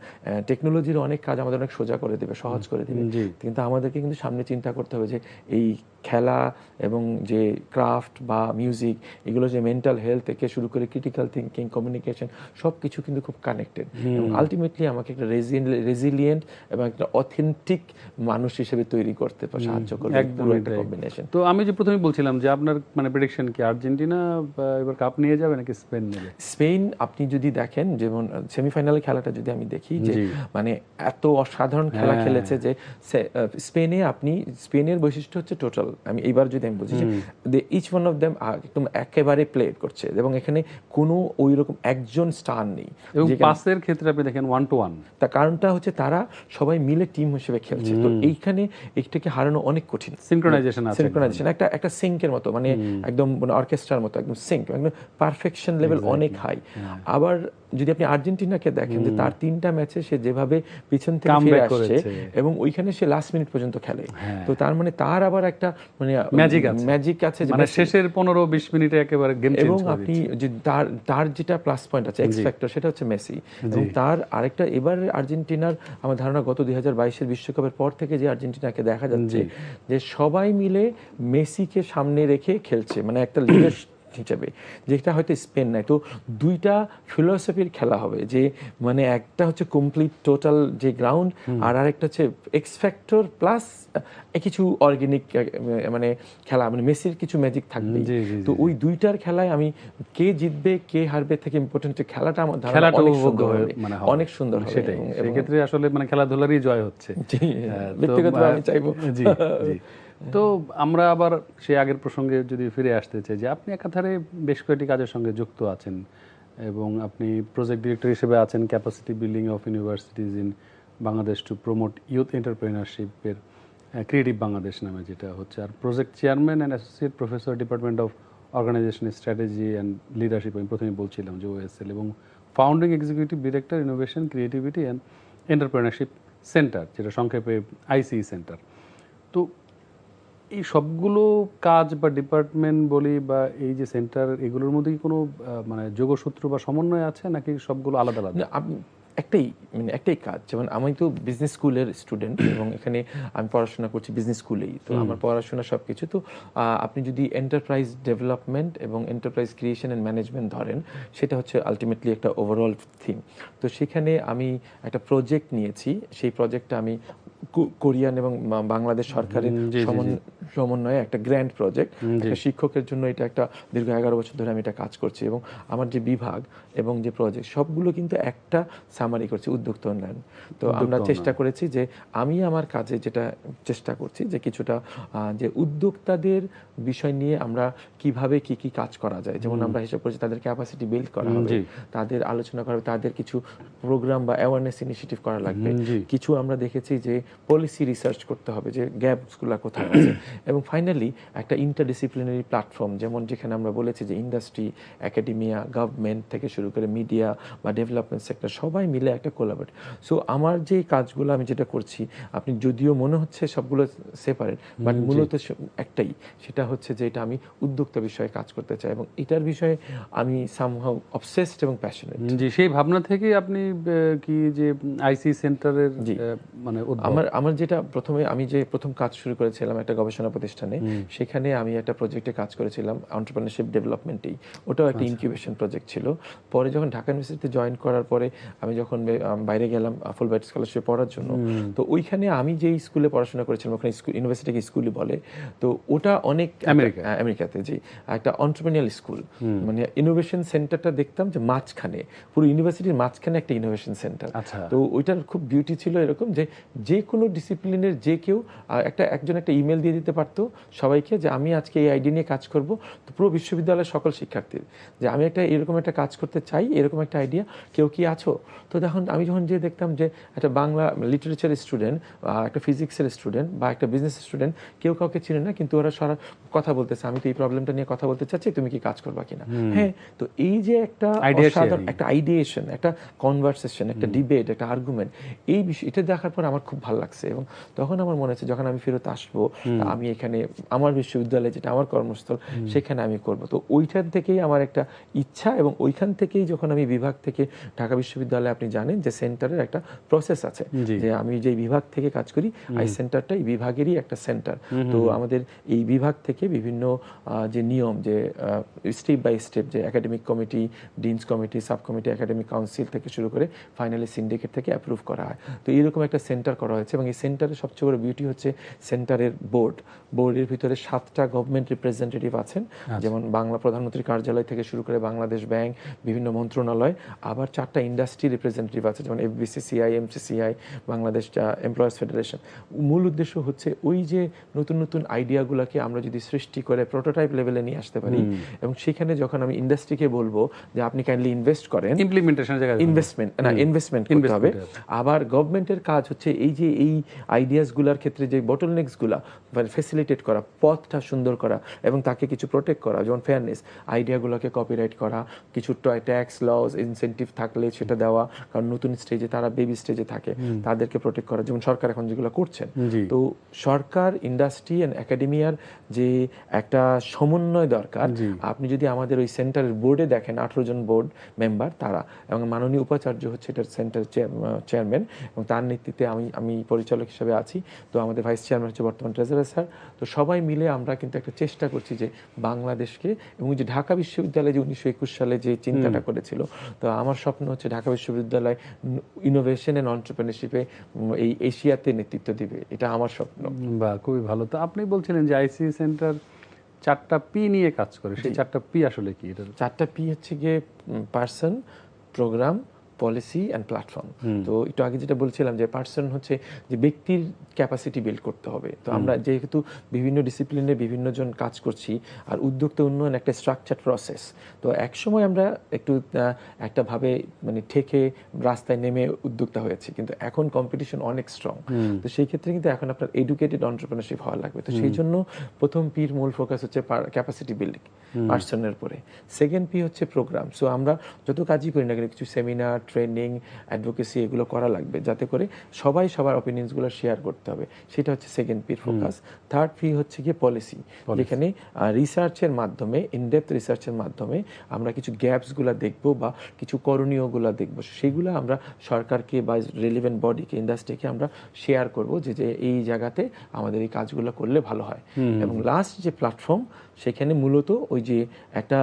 টেকনোলজির অনেক কাজ আমাদের অনেক সোজা করে দেবে, সহজ করে দেবে, কিন্তু আমাদেরকে কিন্তু সামনে চিন্তা করতে হবে যে এই খেলা এবং যে ক্রাফট বা মিউজিক, এগুলো যে মেন্টাল হেলথ থেকে শুরু করে ক্রিটিক্যাল থিঙ্কিং, কমিউনিকেশন, সব কিছু কিন্তু খুব কানেক্টেড, এবং আলটিমেটলি আমাকে একটা রেজিলিয়েন্ট এবং একটা অথেন্টিক মানুষ হিসেবে তৈরি করতে সাহায্য করবে পুরো একটা কম্বিনেশন। তো আমি যে প্রথমে বলছিলাম যে আপনার মানে প্রেডিকশন কি, আর্জেন্টিনা এবার কাপ নিয়ে যাবে নাকি স্পেন নেবে? স্পেন আপনি যদি দেখেন, যেমন সেমিফাইনালের খেলাটা যদি আমি দেখি, যে মানে এত অসাধারণ খেলা খেলেছে যে স্পেনের বৈশিষ্ট্য হচ্ছে টোটাল, আমি এইবার যদি আমি বলছি যে ইচ ওয়ান অফ দেম একদম একেবারে প্লে করছে, এবং এখানে কোনো ওই রকম একজন স্টার নেই। এবং পাসের ক্ষেত্রে আপনি দেখেন 1-to-1, তার কারণটা হচ্ছে তারা সবাই মিলে টিম হিসেবে খেলছে, তো এইখানে একটাকে হারানো অনেক কঠিন। সিনক্রোনাইজেশন একটা সিঙ্কের মতো, মানে একদম মানে অর্কেস্ট্রার মতো, একদম সিঙ্ক, একদম পারফেকশন লেভেল অনেক হাই। আবার যদি আপনি আর্জেন্টিনাকে দেখেন, যে তার 3টা ম্যাচে সে যেভাবে পিছন থেকে ফিরে আসছে এবং ওইখানে সে লাস্ট মিনিট পর্যন্ত খেলে, তো তার মানে তার আবার একটা মানে ম্যাজিক আছে, মানে শেষের 15-20 মিনিটে একেবারে গেম চেঞ্জ করে দিচ্ছে। এবং আপনি যে তার যেটা প্লাস পয়েন্ট আছে, এক্স ফ্যাক্টর, সেটা হচ্ছে মেসি। এবং তার আরেকটা, এবার আর্জেন্টিনার আমার ধারণা গত 2022-এর বিশ্বকাপের পর থেকে যে আর্জেন্টিনাকে দেখা যাচ্ছে যে সবাই মিলে মেসিকে সামনে রেখে খেলছে, মানে একটা লিডার হিসেবে, যেটা হয়তো স্পেন নাই। তো দুইটা ফিলোসফির খেলা হবে, যে মানে একটা হচ্ছে কমপ্লিট টোটাল যে গ্রাউন্ড, আর আরেকটা হচ্ছে এক্স ফ্যাক্টর প্লাস কিছু অর্গানিক মানে খেলা, মানে মেসির কিছু ম্যাজিক থাকবে। তো ওই দুইটার খেলায় আমি কে জিতবে কে হারবে থেকে ইম্পর্টেন্ট খেলাটা আমার ধারণা অনেক সুন্দর হবে, অনেক সুন্দর হবে। সেটাই, সেই ক্ষেত্রে আসলে মানে খেলাধুলারই জয় হচ্ছে। ব্যক্তিগতভাবে আমি চাইবো। জি জি। তো আমরা আবার সেই আগের প্রসঙ্গে যদি ফিরে আসতে চাই, যে আপনি একাধারে বেশ কয়েকটি কাজের সঙ্গে যুক্ত আছেন, এবং আপনি প্রজেক্ট ডিরেক্টর হিসেবে আছেন capacity building of universities in Bangladesh to promote youth এন্টারপ্রেনারশিপের ক্রিয়েটিভ বাংলাদেশ নামে যেটা হচ্ছে, আর project chairman and associate professor department of organisation strategy and leadership, আমি প্রথমে বলছিলাম যে OSL, এবং founding executive director innovation, creativity and entrepreneurship centre, যেটা সংক্ষেপে ICE সেন্টার। তো এই সবগুলো কাজ বা ডিপার্টমেন্ট বলি বা এই যে সেন্টার, এগুলোর মধ্যে কি কোনো মানে যোগসূত্র বা সমন্বয় আছে, নাকি সবগুলো আলাদা আলাদা? একটাই কাজ। যেমন আমি তো বিজনেস স্কুলের স্টুডেন্ট এবং এখানে আমি পড়াশোনা করছি বিজনেস স্কুলেই, তো আমার পড়াশোনা সবকিছু তো আপনি যদি এন্টারপ্রাইজ ডেভেলপমেন্ট এবং এন্টারপ্রাইজ ক্রিয়েশন অ্যান্ড ম্যানেজমেন্ট ধরেন, সেটা হচ্ছে আলটিমেটলি একটা ওভারঅল থিম। তো সেখানে আমি একটা প্রজেক্ট নিয়েছি, সেই প্রজেক্টটা আমি কোরিয়ান এবং বাংলাদেশ সরকারের সমন্বয়ে একটা গ্র্যান্ড প্রজেক্ট, একটা শিক্ষকের জন্য এটা একটা দীর্ঘ 11 বছর ধরে আমি এটা কাজ করছি, এবং আমার যে বিভাগ এবং যে প্রজেক্ট সবগুলো কিন্তু একটা সামারি করছে উদ্যোক্তা উন্নয়ন। তো আমরা চেষ্টা করেছি যে আমি আমার কাজে যেটা চেষ্টা করছি যে কিছুটা যে উদ্যোক্তাদের বিষয় নিয়ে আমরা কিভাবে কি কি কাজ করা যায়, যেমন আমরা হিসাব করছি তাদের ক্যাপাসিটি বিল্ড করা হবে, তাদের আলোচনা করা হবে, তাদের কিছু প্রোগ্রাম বা অ্যাওয়ারনেস ইনিশিয়েটিভ করা লাগবে, কিছু আমরা দেখেছি যে পলিসি রিসার্চ করতে হবে যে গ্যাপসগুলো কোথায় আছে, এবং ফাইনালি একটা ইন্টারডিসিপ্লিনারি প্ল্যাটফর্ম, যেমন যেখানে আমরা বলেছি যে ইন্ডাস্ট্রি, একাডেমিয়া, গভর্নমেন্ট থেকে শুরু করে মিডিয়া বা ডেভেলপমেন্ট সেক্টর সবাই মিলে একটা কোলাবরেট। সো আমার যে কাজগুলো আমি যেটা করছি, আপনি যদিও মনে হচ্ছে সবগুলো সেপারেট, বাট মূলত একটাই, সেটা হচ্ছে যে এটা আমি উদ্যোক্তা বিষয়ে কাজ করতে চাই এবং এটার বিষয়ে আমি সামহাউ অবসেসড এবং প্যাশনেট। জি, সেই ভাবনা থেকে আপনি কি যে আইসি সেন্টারের মানে আমার যেটা আমি যে প্রথম কাজ শুরু করেছিলাম একটা গবেষণা প্রতিষ্ঠানে, সেখানে আমি একটা প্রজেক্টে কাজ করেছিলাম এন্টারপ্রেনারশিপ ডেভেলপমেন্টেই, ওটাও একটা ইনকিউবেশন প্রজেক্ট ছিল। পরে যখন ঢাকা ইউনিভার্সিটিতে জয়েন করার পরে আমি যখন বাইরে গেলাম ফুলব্রাইট স্কলারশিপে পড়ার জন্য, তো ওইখানে আমি যেই স্কুলে পড়াশোনা করেছিলাম, ওখানে ইউনিভার্সিটিকে স্কুলই বলে, তো ওটা অনেক আমেরিকাতে জি একটা এন্টারপ্রেনিউরিয়াল স্কুল, মানে ইনোভেশন সেন্টারটা দেখতাম যে মাঝখানে, পুরো ইউনিভার্সিটির মাঝখানে একটা ইনোভেশন সেন্টার। তো ওইটার খুব বিউটি ছিল এরকম যে কোনো ডিসিপ্লিনের যে কেউ একজন একটা ইমেল দিয়ে দিতে পারতো সবাইকে যে আমি আজকে এই আইডিয়া নিয়ে কাজ করব, তো পুরো বিশ্ববিদ্যালয়ের সকল শিক্ষার্থীর যে আমি এরকম একটা কাজ করতে চাই, এরকম একটা আইডিয়া, কেউ কি আছো? তো তখন আমি যখন দেখতাম যে একটা বাংলা লিটারেচার স্টুডেন্ট, একটা ফিজিক্সের স্টুডেন্ট বা একটা বিজনেস স্টুডেন্ট, কেউ কাউকে চিনে না, কিন্তু ওরা সারা কথা বলতেছে, আমি তো এই প্রবলেমটা নিয়ে কথা বলতে চাচ্ছি, তুমি কি কাজ করবা কিনা। হ্যাঁ, তো এই যে একটা একটা আইডিয়েশন, একটা কনভারসেশন, একটা ডিবেট, একটা আর্গুমেন্ট, এই বিষয় এটা দেখার পর আমার খুব ভালো লাগছে, এবং তখন আমার মনে হচ্ছে যখন আমি ফেরত আসবো, আমি এখানে আমার বিশ্ববিদ্যালয়ে যেটা আমার কর্মস্থল, সেখানে আমি করব। তো ওইখান থেকেই আমার একটা ইচ্ছা, এবং ওইখান থেকেই যখন আমি বিভাগ থেকে ঢাকা বিশ্ববিদ্যালয়ে, আপনি জানেন যে সেন্টারের একটা প্রসেস আছে, যে আমি যে বিভাগ থেকে কাজ করি, আই সেন্টারটা এই বিভাগেরই একটা সেন্টার। তো আমাদের এই বিভাগ থেকে বিভিন্ন যে নিয়ম, যে স্টেপ বাই স্টেপ, যে academic committee, deans committee, sub committee, academic council থেকে শুরু করে ফাইনালি সিন্ডিকেট থেকে অ্যাপ্রুভ করা হয়। তো এইরকম একটা সেন্টার করা হয়েছে, এবং এই সেন্টারের সবচেয়ে বড় বিউটি হচ্ছে সেন্টারের বোর্ডের ভিতরে 7টা গভর্নমেন্ট রিপ্রেজেন্টেটিভ আছেন, যেমন বাংলা প্রধানমন্ত্রীর কার্যালয় থেকে শুরু করে বাংলাদেশ ব্যাংক, বিভিন্ন মন্ত্রণালয়, আবার 4টা ইন্ডাস্ট্রি রিপ্রেজেন্টেটিভ আছে, যেমন FBCCI, MCCI, Bangladesh employers federation. মূল উদ্দেশ্য হচ্ছে ওই যে নতুন নতুন আইডিয়াগুলোকে আমরা যদি সৃষ্টি করে প্রোটোটাইপ লেভেলে নিয়ে আসতে পারি, এবং সেখানে যখন আমি ইন্ডাস্ট্রিকে বলবো যে আপনি কাইন্ডলি ইনভেস্ট করেন, ইনভেস্টমেন্ট করতে হবে। আবার গভর্নমেন্টের কাজ হচ্ছে এই আইডিয়াসগুলোর ক্ষেত্রে যে বটলনেক্সগুলা ফ্যাসিলিটেট করা, পথটা সুন্দর করা, এবং তাকে কিছু প্রোটেক্ট করা, যেমন ফেয়ারনেস, আইডিয়াগুলোকে কপিরাইট করা, কিছু ট্যাক্স লজ ইনসেন্টিভ থাকলে সেটা দেওয়া, কারণ নতুন স্টেজে তারা বেবি স্টেজে থাকে, তাদেরকে প্রোটেক্ট করা, যেমন সরকার এখন যেগুলো করছেন। তো সরকার, ইন্ডাস্ট্রি অ্যান্ড একাডেমিয়ার যে একটা সমন্বয় দরকার। আপনি যদি আমাদের ওই সেন্টারের বোর্ডে দেখেন, 18 জন বোর্ড মেম্বার তারা, এবং মাননীয় উপাচার্য হচ্ছে এটার সেন্টার চেয়ারম্যান, এবং তার নেতৃত্বে আমি পরিচালক হিসেবে আছি। তো আমাদের ভাইস চেয়ারম্যান হচ্ছে বর্তমান ট্রেজারার স্যার। তো সবাই মিলে আমরা কিন্তু একটা চেষ্টা করছি যে বাংলাদেশকে, এবং যে ঢাকা বিশ্ববিদ্যালয় যে 1921 সালে যে চিন্তাটা করেছিল, তো আমার স্বপ্ন হচ্ছে ঢাকা বিশ্ববিদ্যালয় ইনোভেশন অ্যান্ড এন্টারপ্রেনারশিপে এই এশিয়াতে নেতৃত্ব দিবে, এটা আমার স্বপ্ন। বাহ, খুবই ভালো। তো আপনি বলছিলেন যে আইসি সেন্টার 4টা পি নিয়ে কাজ করে, সেই 4টা পি আসলে কি? 4টা পি হচ্ছে গিয়ে person, programme, policy and platform. তো একটু আগে যেটা বলছিলাম যে পার্সন হচ্ছে যে ব্যক্তির ক্যাপাসিটি বিল্ড করতে হবে। তো আমরা যেহেতু বিভিন্ন ডিসিপ্লিনে বিভিন্ন জন কাজ করছি, আর উদ্যোক্তা উন্নয়ন একটা স্ট্রাকচার প্রসেস, তো একসময় আমরা একটু একটা ভাবে মানে ঠেকে রাস্তায় নেমে উদ্যোক্তা হয়েছি, কিন্তু এখন কম্পিটিশন অনেক স্ট্রং। তো সেই ক্ষেত্রে কিন্তু এখন আপনার এডুকেটেড এন্টারপ্রেনারশিপ হওয়া লাগবে। তো সেই জন্য প্রথম পির মূল ফোকাস হচ্ছে ক্যাপাসিটি বিল্ডিং পার্সনের উপরে। সেকেন্ড পি হচ্ছে প্রোগ্রাম। সো আমরা যত কাজই করি না কেন, কিছু সেমিনার, ট্রেনিং, অ্যাডভোকেসি এগুলো করা লাগবে, যাতে করে সবাই সবার অপিনিয়ন্সগুলো শেয়ার করতে হবে। সেটা হচ্ছে সেকেন্ড পির ফোকাস। থার্ড পি হচ্ছে গিয়ে পলিসি, যেখানে রিসার্চের মাধ্যমে, ইনডেপথ রিসার্চের মাধ্যমে আমরা কিছু গ্যাপসগুলো দেখব বা কিছু করণীয়গুলো দেখব, সেগুলো আমরা সরকারকে বা রিলেভেন্ট বডিকে, ইন্ডাস্ট্রিকে আমরা শেয়ার করব যে যে এই জায়গাতে আমাদের এই কাজগুলো করলে ভালো হয়। এবং লাস্ট যে প্ল্যাটফর্ম, সেখানে মূলত ওই যে একটা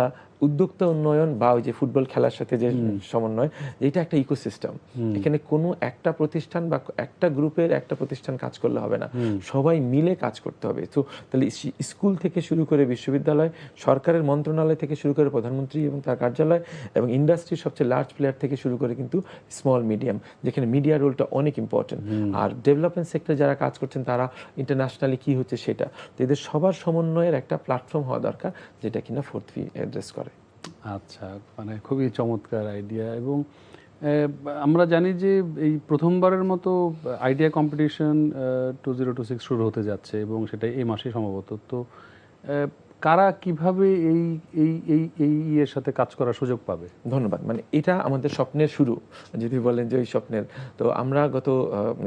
উদ্যোক্তা উন্নয়ন বা ওই যে ফুটবল খেলার সাথে যে সমন্বয়, এটা একটা ইকোসিস্টেম। এখানে কোনো একটা প্রতিষ্ঠান বা একটা গ্রুপের একটা প্রতিষ্ঠান কাজ করলে হবে না, সবাই মিলে কাজ করতে হবে। তো তাহলে স্কুল থেকে শুরু করে বিশ্ববিদ্যালয়, সরকারের মন্ত্রণালয় থেকে শুরু করে প্রধানমন্ত্রী এবং তার কার্যালয়, এবং ইন্ডাস্ট্রির সবচেয়ে লার্জ প্লেয়ার থেকে শুরু করে কিন্তু স্মল মিডিয়াম, যেখানে মিডিয়া রোলটা অনেক ইম্পর্টেন্ট। আর ডেভেলপমেন্ট সেক্টরে যারা কাজ করছেন তারা ইন্টারন্যাশনালি কি হচ্ছে সেটা, তো এদের সবার সমন্বয়ের একটা প্ল্যাটফর্ম হওয়া দরকার, যেটা কিনা ফোর্থ পি অ্যাড্রেস করে। আচ্ছা, মানে খুবই চমৎকার আইডিয়া। এবং আমরা জানি যে এই প্রথমবারের মতো আইডিয়া কম্পিটিশন 2026 শুরু হতে যাচ্ছে, এবং সেটা এই মাসে সম্ভবত। তো কারা কিভাবে এই এই এই এই ইয়ের সাথে কাজ করার সুযোগ পাবে? ধন্যবাদ। মানে এটা আমাদের স্বপ্নের শুরু, যদি বলেন যে ওই স্বপ্নের। তো আমরা গত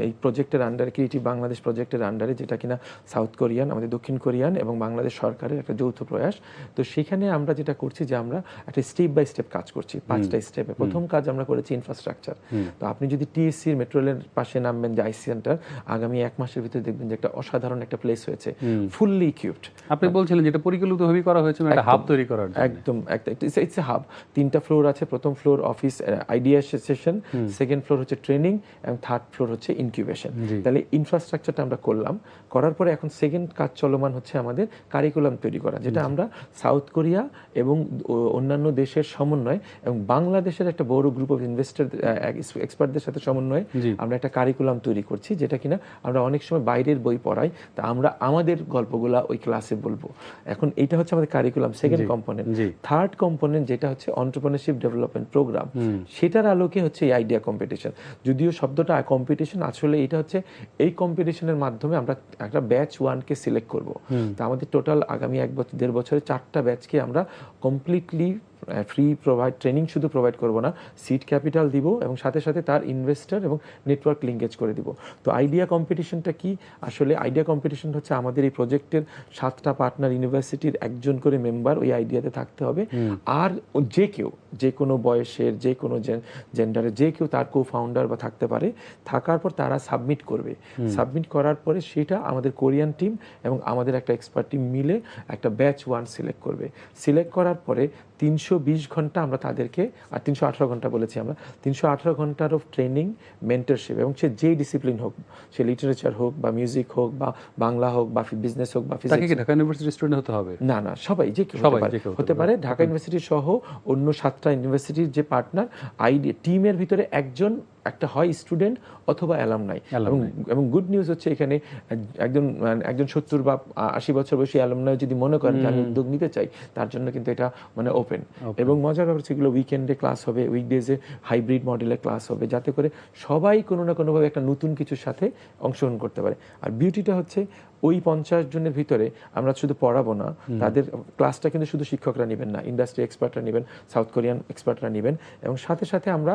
এই প্রজেক্টের আন্ডারে, ক্রিয়েটিভ বাংলাদেশ প্রজেক্টের আন্ডারে, যেটা কিনা সাউথ কোরিয়ান, আমাদের দক্ষিণ কোরিয়ান এবং বাংলাদেশ সরকারের একটা যৌথ প্রয়াস, তো সেখানে আমরা যেটা করছি যে আমরা একটা স্টেপ বাই স্টেপ কাজ করছি, 5টা স্টেপে। প্রথম কাজ আমরা করেছি ইনফ্রাস্ট্রাকচার। তো আপনি যদি টিএসসির মেট্রো রেলের পাশে নামবেন, যে আইসি সেন্টার, আগামী 1 মাসের ভিতরে দেখবেন যে একটা অসাধারণ একটা প্লেস হয়েছে, ফুললি ইকুইপড। আপনি বলছিলেন যেটা পরিকল্পিতভাবে করা হয়েছে একটা হাব তৈরি করার জন্য। একদম, ইটস এ হাব। 3টা ফ্লোর আছে। প্রথম floor office, idea session, second floor হচ্ছে ট্রেনিং, এবং থার্ড ফ্লোর হচ্ছে ইনকিউবেশন। তাহলে ইনফ্রাস্ট্রাকচারটা আমরা করলাম, করার পরে এখন সেকেন্ড কাজ চলমান হচ্ছে আমাদের কারিকুলাম তৈরি করা, যেটা আমরা সাউথ কোরিয়া এবং অন্যান্য দেশের সমন্বয় এবং বাংলাদেশের একটা বড় গ্রুপ অফ ইনভেস্টর এক্সপার্টদের সাথে সমন্বয়ে আমরা একটা কারিকুলাম তৈরি করছি, যেটা কিনা আমরা অনেক সময় বাইরের বই পড়াই, তা আমরা আমাদের গল্পগুলা ওই ক্লাসে বলবো। এখন এটা হচ্ছে আমাদের curriculum, second component. Third component যেটা হচ্ছে এন্টারপ্রেনারশিপ ডেভেলপমেন্ট প্রোগ্রাম, সেটার আলোকে হচ্ছে এই আইডিয়া কম্পিটিশন। যদিও শব্দটা কম্পিটিশন, আসলে এটা হচ্ছে এই কম্পিটিশনের মাধ্যমে আমরা একটা ব্যাচ 1কে সিলেক্ট করব। তো আমাদের টোটাল আগামী 1-1.5 বছরে 4টা ব্যাচকে আমরা কমপ্লিটলি ফ্রি ট্রেনিং শুধু প্রোভাইড করব না, সিড ক্যাপিটাল দিব, এবং সাথে সাথে তার ইনভেস্টর এবং নেটওয়ার্ক লিঙ্কেজ করে দিব। তো আইডিয়া কম্পিটিশনটা কি? আসলে আইডিয়া কম্পিটিশন হচ্ছে আমাদের এই প্রজেক্টের 7টা পার্টনার ইউনিভার্সিটির একজন করে মেম্বার ওই আইডিয়াতে থাকতে হবে। আর যে কেউ, যে কোনো বয়সের, যে কোনো জেন্ডারের যে কেউ তার কো ফাউন্ডার বা থাকতে পারে। থাকার পর তারা সাবমিট করবে। সাবমিট করার পরে সেটা আমাদের কোরিয়ান টিম এবং আমাদের একটা এক্সপার্ট টিম মিলে একটা ব্যাচ 1 সিলেক্ট করবে। সিলেক্ট করার পরে 320 ঘন্টা আমরা তাদেরকে, আর 318 ঘন্টা বলেছি আমরা, 318 ঘন্টার অফ ট্রেনিং, মেন্টরশিপ, এবং সে যেই ডিসিপ্লিন হোক, সে লিটারেচার হোক বা মিউজিক হোক বা বাংলা হোক বা বিজনেস হোক বা তাকে কি ঢাকা ইউনিভার্সিটির স্টুডেন্ট হতে হবে? না না, সবাই, যে কেউ হতে পারে। ঢাকা ইউনিভার্সিটি সহ অন্য 7টা ইউনিভার্সিটির যে পার্টনার আইডিয়া টিমের ভিতরে একজন একটা হয় স্টুডেন্ট অথবা অ্যালামনাই। এবং গুড নিউজ হচ্ছে এখানে একজন 70 বা 80 বছর বয়সী অ্যালামনাই যদি মনে করেন যে আমি উদ্যোগ নিতে চাই, তার জন্য কিন্তু এটা মানে ওপেন। এবং মজার ব্যাপার হচ্ছে এগুলো উইকেন্ডে ক্লাস হবে, উইকডেজে হাইব্রিড মডেলে ক্লাস হবে, যাতে করে সবাই কোনো না কোনোভাবে একটা নতুন কিছুর সাথে অংশগ্রহণ করতে পারে। আর বিউটিটা হচ্ছে ওই 50 জনের ভিতরে আমরা শুধু পড়াবো না, তাদের ক্লাসটা কিন্তু শুধু শিক্ষকরা নেবেন না, ইন্ডাস্ট্রি এক্সপার্টরা নেবেন, সাউথ কোরিয়ান এক্সপার্টরা নেবেন, এবং সাথে সাথে আমরা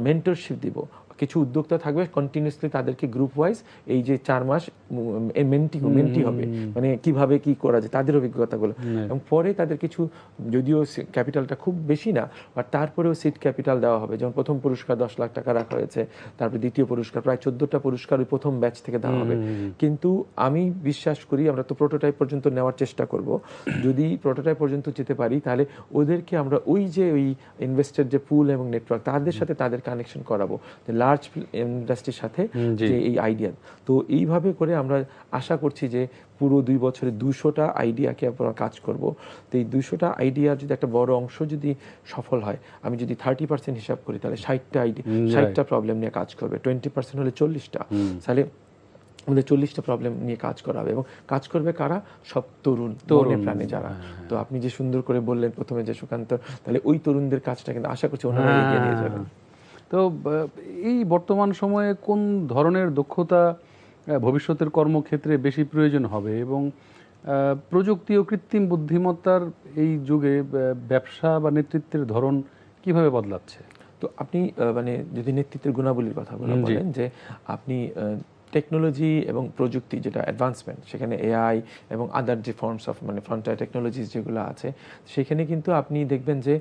মেন্টরশিপ দিব। কিছু উদ্যোক্তা থাকবে কন্টিনিউসলি, তাদেরকে গ্রুপ ওয়াইজ এই যে 4 মাস মেন্টি হবে, মানে কিভাবে কি করা যায় তাদের অভিজ্ঞতাগুলো। এবং পরে তাদের কিছু, যদিও ক্যাপিটালটা খুব বেশি না, বাট তারপরেও সিট ক্যাপিটাল দেওয়া হবে। যেমন প্রথম পুরস্কার 10 লাখ টাকা রাখা হয়েছে, তারপরে দ্বিতীয় পুরস্কার প্রায় 14টা পুরস্কার ওই প্রথম ব্যাচ থেকে দেওয়া হবে। কিন্তু আমি বিশ্বাস করি, আমরা তো প্রোটোটাইপ পর্যন্ত নেওয়ার চেষ্টা করব, যদি প্রোটোটাইপ পর্যন্ত যেতে পারি তাহলে ওদেরকে আমরা ওই যে ওই ইনভেস্টের যে পুল এবং নেটওয়ার্ক, তাদের সাথে তাদের কানেকশন করাবো লার্জ ইন্ডাস্ট্রির সাথে, যে এই আইডিয়া। তো এইভাবে করে আমরা আশা করছি যে পুরো 2 বছরে 200টা আইডিয়াকে আমরা কাজ করব। তো এই 200টা আইডিয়ার যদি একটা বড় অংশ যদি সফল হয়, আমি যদি 30% হিসাব করি, তাহলে 60টা আইডিয়া, 60টা প্রবলেম নিয়ে কাজ করবে। 20% হলে 40টা, তাহলে আমাদের 40টা প্রবলেম নিয়ে কাজ করা হবে। এবং কাজ করবে কারা? সব তরুণ প্রাণী যারা। তো আপনি যে সুন্দর করে বললেন প্রথমে যে সুকান্ত, তাহলে ওই তরুণদের কাজটা কিন্তু আশা করছি ওনারা এগিয়ে নিয়ে যাবেন। তো এই বর্তমান সময়ে কোন ধরনের দক্ষতা ভবিষ্যতের কর্মক্ষেত্রে বেশি প্রয়োজন হবে, এবং প্রযুক্তি ও কৃত্রিম বুদ্ধিমত্তার এই যুগে ব্যবসা বা নেতৃত্বের ধরন কিভাবে বদলাচ্ছে? তো আপনি মানে যদি নেতৃত্বের গুণাবলীর কথা বলেন যে আপনি টেকনোলজি এবং প্রযুক্তি যেটা অ্যাডভান্সমেন্ট, সেখানে এআই এবং আদার যে ফর্মস অফ মানে ফ্রন্টিয়ার টেকনোলজিস যেগুলো আছে, সেখানে কিন্তু আপনি দেখবেন যে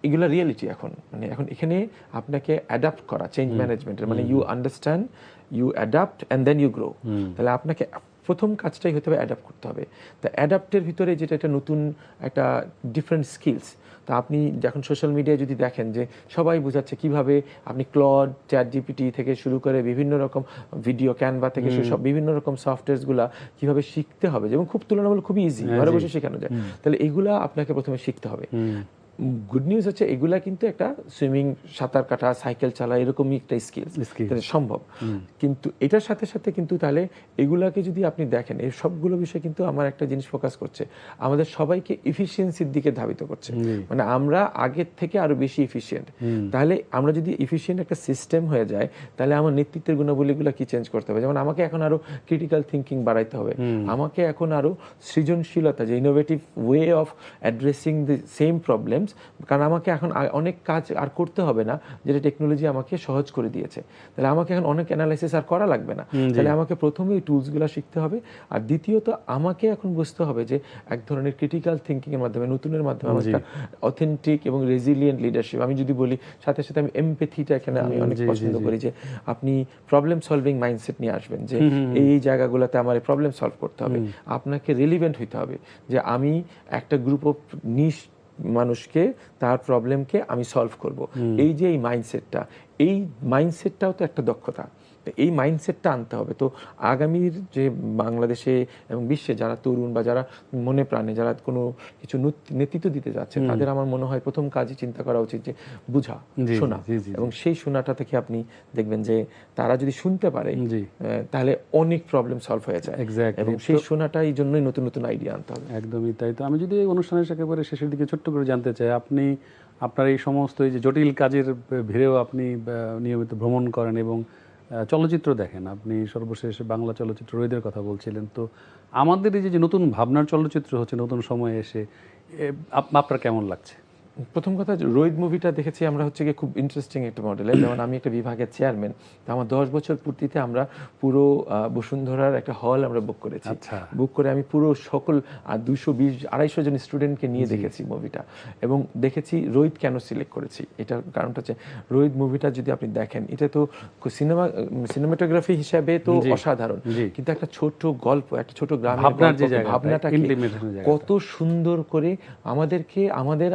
এগুলো রিয়েলিটি এখন, মানে এখন এখানে আপনাকে অ্যাডাপ্ট করা, চেঞ্জ ম্যানেজমেন্টের মানে you understand, you adapt and then you grow. তাহলে আপনাকে প্রথম কাজটাই হতে হবে অ্যাডাপ্ট করতে হবে। তা অ্যাডাপ্টের ভিতরে যেটা একটা নতুন একটা ডিফারেন্ট স্কিলস। তা আপনি যখন সোশ্যাল মিডিয়ায় যদি দেখেন যে সবাই বোঝাচ্ছে কিভাবে আপনি ক্লড, চ্যাট জিপিটি থেকে শুরু করে বিভিন্ন রকম ভিডিও, ক্যানভা থেকে সব বিভিন্ন রকম সফটওয়্যারসগুলো কিভাবে শিখতে হবে, এবং খুব তুলনামূলক খুবই ইজি, ঘরে বসে শেখানো যায়। তাহলে এগুলা আপনাকে প্রথমে শিখতে হবে। গুড নিউজ হচ্ছে এগুলা কিন্তু একটা সুইমিং, সাঁতার কাটা, সাইকেল চালা এরকমই একটা স্কিলস সম্ভব। কিন্তু এটার সাথে সাথে কিন্তু তাহলে এগুলাকে যদি আপনি দেখেন, এই সবগুলো বিষয় কিন্তু আমার একটা জিনিস ফোকাস করছে, আমাদের সবাইকে এফিসিয়েন্সির দিকে ধাবিত করছে। মানে আমরা আগের থেকে আরো বেশি এফিসিয়েন্ট। তাহলে আমরা যদি এফিসিয়েন্ট একটা সিস্টেম হয়ে যায়, তাহলে আমার নেতৃত্বের গুণাবলীগুলো কি চেঞ্জ করতে হবে? যেমন আমাকে এখন আরো ক্রিটিক্যাল থিঙ্কিং বাড়াইতে হবে, আমাকে এখন আরো সৃজনশীলতা, যে innovative way of addressing the same problem, কারণ আমাকে এখন অনেক কাজ আর করতে হবে না যেটা টেকনোলজি আমাকে সহজ করে দিয়েছে। তাহলে আমাকে এখন অনেক অ্যানালাইসিস আর করা লাগবে না। তাহলে আমাকে প্রথমে ওই টুলসগুলো শিখতে হবে, আর দ্বিতীয়ত আমাকে এখন বুঝতে হবে যে এক ধরনের ক্রিটিক্যাল থিঙ্কিং এর মাধ্যমে, নতুনের মাধ্যমে একটা অথেন্টিক এবং রেজিলিয়েন্ট লিডারশিপ। আমি যদি বলি সাথে সাথে আমি এমপ্যাথিটা এখানে আমি অনেক পছন্দ করি, যে আপনি প্রবলেম সলভিং মাইন্ডসেট নিয়ে আসবেন, যে এই জায়গাগুলোতে আমার প্রবলেম সলভ করতে হবে। আপনাকে রিলিভেন্ট হইতে হবে, যে আমি একটা গ্রুপ অফ নিশ মানুষকে, তার প্রবলেমকে আমি সলভ করব। এই যে এই মাইন্ডসেটটাও তো একটা দক্ষতা, এই মাইন্ডসেটটা আনতে হবে। তো আগামীর যে বাংলাদেশে এবং বিশ্বে যারা তরুণ বা যারা মনে প্রাণে যারা কোনো কিছু নেতৃত্ব দিতে যাচ্ছে, তাদের আমার মনে হয় প্রথম কাজই চিন্তা করা উচিত যে বুঝা, শোনা, এবং সেই শোনাটা থেকে আপনি দেখবেন যে তারা যদি শুনতে পারে তাহলে অনেক প্রবলেম সলভ হয়ে যায়, এবং সেই শোনাটাই জন্যই নতুন নতুন আইডিয়া আনতে হবে। একদমই তাই। তো আমি যদি এই অনুষ্ঠানের একেবারে শেষের দিকে ছোট্ট করে জানতে চাই, আপনি আপনার এই সমস্ত এই যে জটিল কাজের ভিড়েও আপনি নিয়মিত ভ্রমণ করেন এবং চলচ্চিত্র দেখেন, আপনি সর্বশেষ বাংলা চলচ্চিত্র রোহিতের কথা বলছিলেন। তো আমাদের এই যে নতুন ভাবনার চলচ্চিত্র হচ্ছে নতুন সময়ে এসে, আপনার কেমন লাগছে? প্রথম কথা, রোহিত মুভিটা দেখেছি আমরা হচ্ছে গিয়ে খুব ইন্টারেস্টিং একটা মডেলের। যেমন আমি একটা বিভাগের চেয়ারম্যান, তো আমার 10 বছর পূর্তিতে আমরা পুরো বসুন্ধরার একটা হল আমরা বুক করেছি। বুক করে আমি পুরো সকল 220-250 জন স্টুডেন্টকে নিয়ে দেখেছি মুভিটা, এবং দেখেছি রোহিত কেন সিলেক্ট করেছি। এটার কারণটা হচ্ছে রোহিত মুভিটা যদি আপনি দেখেন, এটা তো সিনেমাটোগ্রাফি হিসাবে তো অসাধারণ, কিন্তু একটা ছোট গল্প, একটা ছোট গ্রামের ভাবনাটা কত সুন্দর করে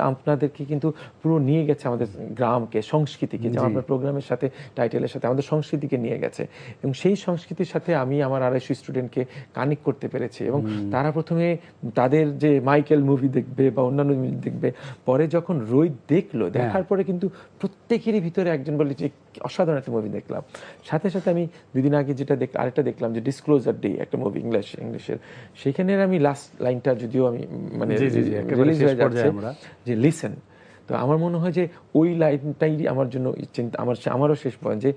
আপনাদেরকে কিন্তু পুরো নিয়ে গেছে, আমাদের গ্রামকে, সংস্কৃতিকে, যেমন আপনার প্রোগ্রামের সাথে, টাইটেলের সাথে আমাদের সংস্কৃতিকে নিয়ে গেছে, এবং সেই সংস্কৃতির সাথে আমি আমার 250 স্টুডেন্টকে কানেক্ট করতে পেরেছি। এবং তারা প্রথমে তাদের যে মাইকেল মুভি দেখবে বা অন্যান্য মুভি দেখবে, পরে যখন রোহিত দেখার পরে কিন্তু প্রত্যেকেরই ভিতরে একজন বলে যে অসাধারণ একটা মুভি দেখলাম। সাথে সাথে আমি 2 দিন আগে যেটা আরেকটা দেখলাম, যে ডিসক্লোজার ডে, একটা মুভি ইংলিশের, সেখানে আমি লাস্ট লাইনটা যদিও আমি মানে রিলিজ হয়ে যাচ্ছে, যে লিসেন। তো আমার মনে হয় যে ওই লাইনটাই আমার জন্য চিন্তা, আমারও শেষ পয়েন্ট, যে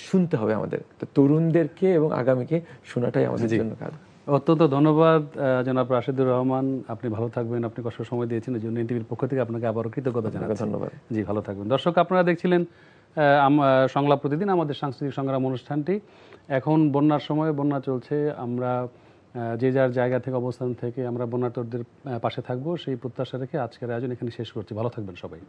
শুনতে হবে আমাদের। তো তরুণদেরকে এবং আগামীকে শোনাটাই আমাদের জন্য কাজ। অত্যন্ত ধন্যবাদ জনাব রাশেদুর রহমান, আপনি ভালো থাকবেন। আপনি কষ্ট সময় দিয়েছেন এই জন্য এনটিভির পক্ষ থেকে আপনাকে আবারও কৃতজ্ঞতা জানাচ্ছি। ধন্যবাদ। জি, ভালো থাকবেন। দর্শক, আপনারা দেখছিলেন সংলাপ প্রতিদিন, আমাদের সাংস্কৃতিক সংগ্রাম অনুষ্ঠানটি। এখন বন্যার সময়, বন্যা চলছে, আমরা যে যার জায়গা থেকে, অবস্থান থেকে আমরা বন্যার্তদের পাশে থাকবো, সেই প্রত্যাশা রেখে আজকের আয়োজন এখানে শেষ করছি। ভালো থাকবেন সবাই।